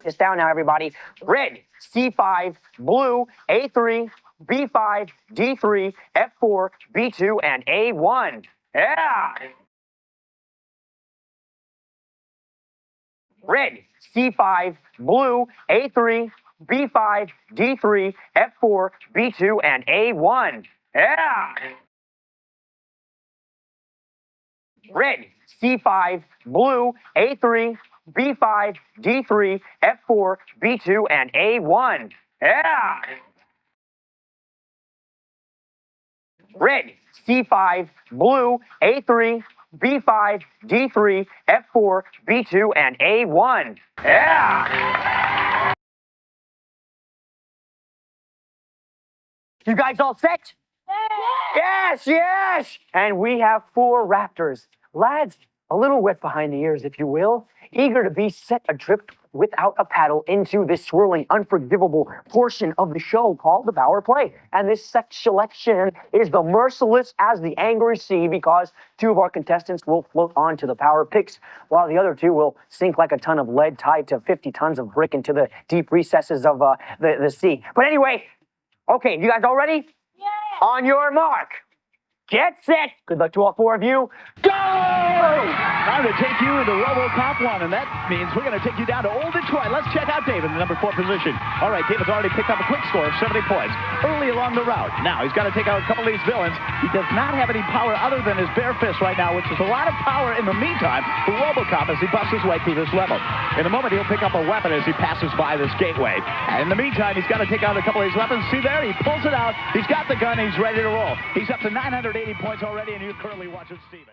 this down now, everybody. Red, C5, blue, A3, B5, D3, F4, B2, and A1. Yeah! Red, C5, blue, A3, B5, D3, F4, B2, and A1. Yeah! Red, C5, blue, A3, B5, D3, F4, B2, and A1. Yeah! Red, C5, blue, A3, B5, D3, F4, B2, and A1. Yeah! You guys all set? Yes, yes! And we have 4 raptors. Lads, a little wet behind the ears, if you will, eager to be set adrift without a paddle into this swirling, unforgivable portion of the show called the Power Play. And this selection is the merciless as the angry sea, because 2 of our contestants will float on to the power picks, while the other 2 will sink like a ton of lead tied to 50 tons of brick into the deep recesses of the sea. But anyway, okay, you guys all ready? Yeah. On your mark. Get set. Good luck to all 4 of you. Go! Time to take you into RoboCop 1, and that means we're going to take you down to Old Detroit. Let's check out David in the number 4 position. All right, David's already picked up a quick score of 70 points early along the route. Now he's got to take out a couple of these villains. He does not have any power other than his bare fist right now, which is a lot of power in the meantime for RoboCop as he busts his way through this level. In a moment, he'll pick up a weapon as he passes by this gateway. And in the meantime, he's got to take out a couple of these weapons. See there? He pulls it out. He's got the gun. He's ready to roll. He's up to 980 points already, and you're currently watching Steven.